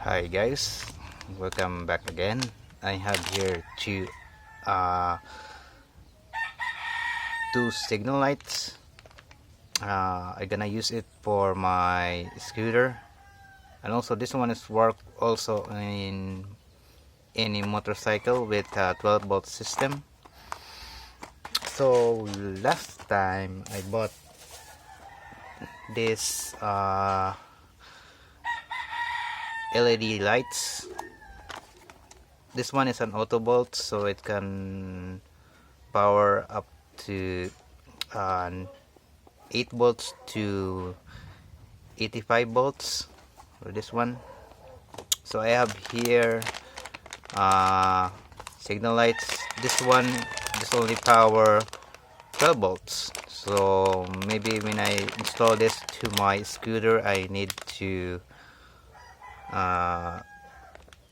Hi guys, welcome back again. I have here uh, two signal lights. I'm gonna use it for my scooter, and also this one is work also in any motorcycle with a 12-volt system. So last time I bought this LED lights. This one is an auto bolt, so it can power up to 8 volts to 85 volts for this one. So I have here signal lights. This one just only power 12 volts, so maybe when I install this to my scooter I need to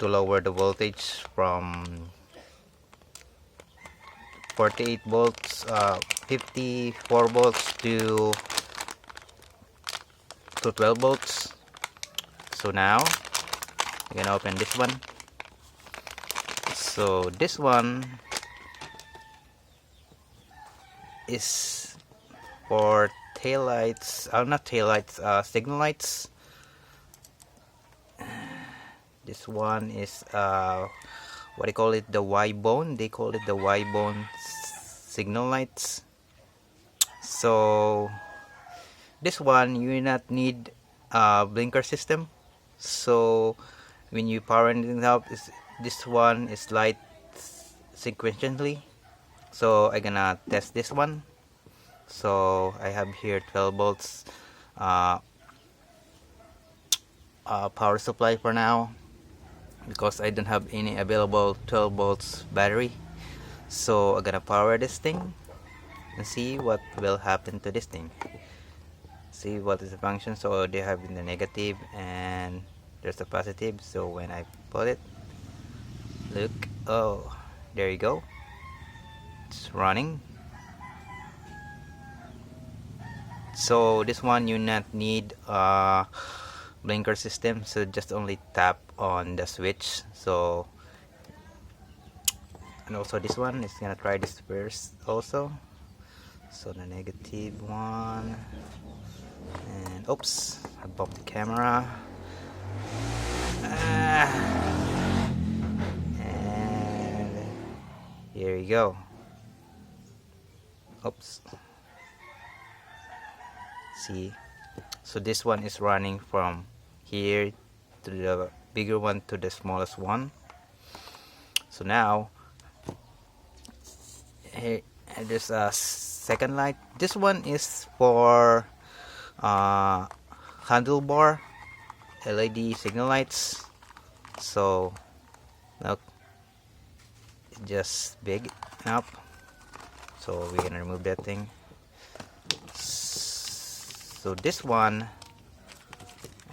lower the voltage from 48 volts 54 volts to 12 volts. So now I'm gonna open this one. So this one is for tail lights, not tail lights, signal lights. This one is what they call it, the Y-bone. They call it the Y-bone signal lights. So this one you not need a blinker system. So when you power anything up, this one is light sequentially. So I'm gonna test this one. So I have here 12 volts power supply for now, because I don't have any available 12 volts battery. So I'm gonna power this thing and see what will happen to this thing. See what is the function. So they have in the negative and there's a positive. So when I put it, look, oh, there you go, it's running. So this one you not need a blinker system, so just only tap on the switch. So, and also this one is gonna try this first also. So the negative one, and oops, I bumped the camera. And here you go. Oops. See, so this one is running from here to the bigger one to the smallest one. So now here there's a second light. This one is for handlebar LED signal lights. So look, it's just big enough. So we're gonna remove that thing. So this one,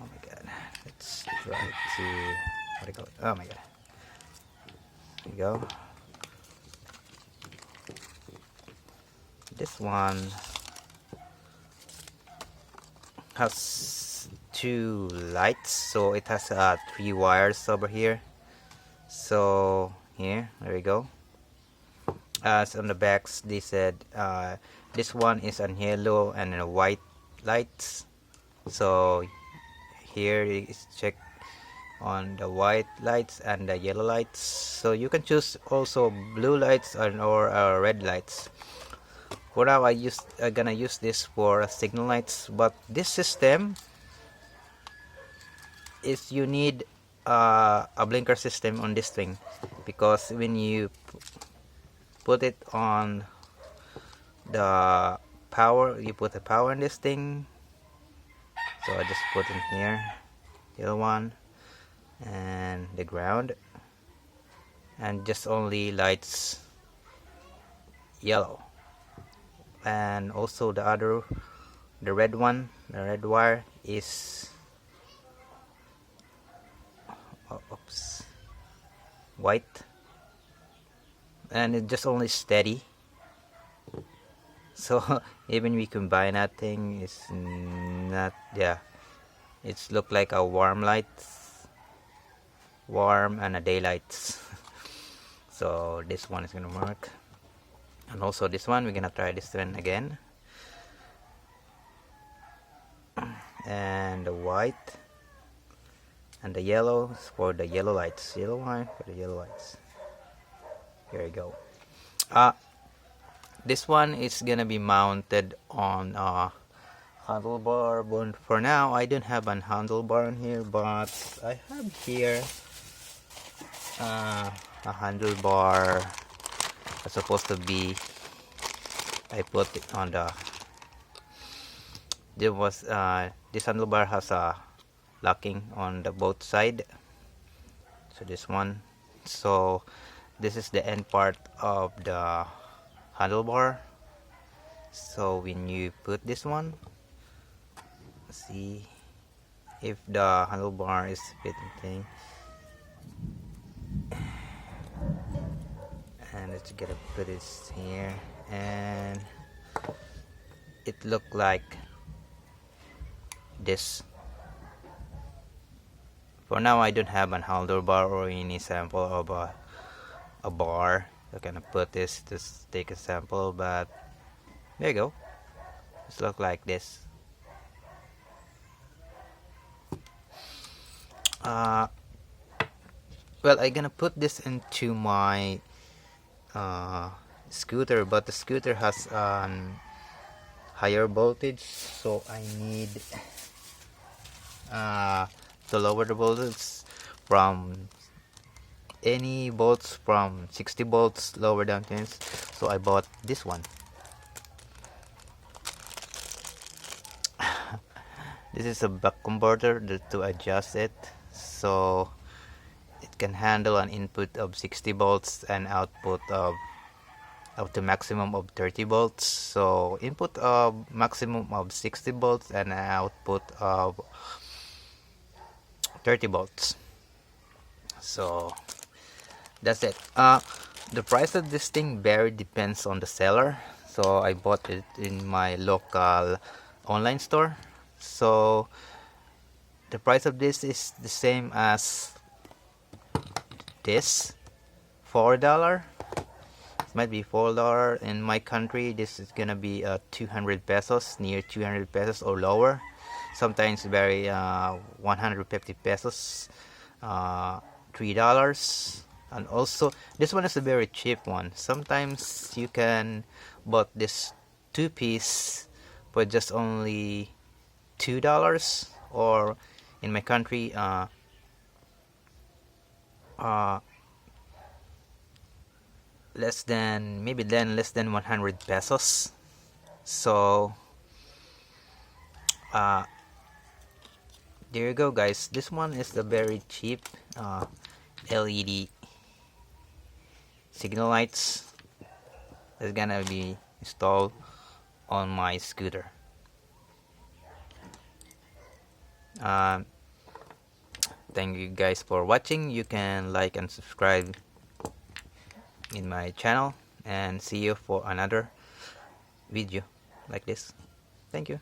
oh my god, let's try to, what do you call it? Oh my god, there you go. This one has two lights, so it has 3 wires over here. So here, there we go. As on the backs, they said this one is on yellow and a white lights. So here is check on the white lights and the yellow lights. So you can choose also blue lights or red lights. For now I'm gonna use this for signal lights, but this system is you need a blinker system on this thing, because when you put it on the power, you put the power in this thing. So I just put in here yellow one and the ground, and just only lights yellow, and also the red one, the red wire is oops, white, and it just only steady. So even we combine that thing, it's not, yeah, it's look like a warm light. warm and a daylights. So this one is gonna work, and also this one we're gonna try this one again. And the white and the yellow is for the yellow lights. Yellow one for the yellow lights. Here we go. This one is gonna be mounted on a handlebar, but for now I don't have an handlebar on here, but I have here a handlebar that's supposed to be. I put it on the. This handlebar has a locking on the both side. So this one. So this is the end part of the handlebar. So when you put this one, see if the handlebar is fitting thing. And it's gonna put this here, and it look like this. For now I don't have an handlebar or any sample of a bar. I'm gonna put this to take a sample, but there you go. It's look like this. Well, I'm gonna put this into my scooter, but the scooter has higher voltage, so I need to lower the voltage from any volts from 60 volts lower down to this. So I bought this one. This is a buck converter to adjust it, so it can handle an input of 60 volts and output of up to maximum of 30 volts. So input of maximum of 60 volts and output of 30 volts. So that's it. The price of this thing very depends on the seller. So I bought it in my local online store. So the price of this is the same as this, $4. It might be $4 in my country. This is gonna be 200 pesos, near 200 pesos or lower. Sometimes very 150 pesos, $3. And also this one is a very cheap one. Sometimes you can buy this 2-piece for just only $2, or in my country less than 100 pesos. So there you go, guys. This one is the very cheap LED signal lights that's gonna be installed on my scooter. Thank you guys for watching. You can like and subscribe in my channel, and see you for another video like this. Thank you.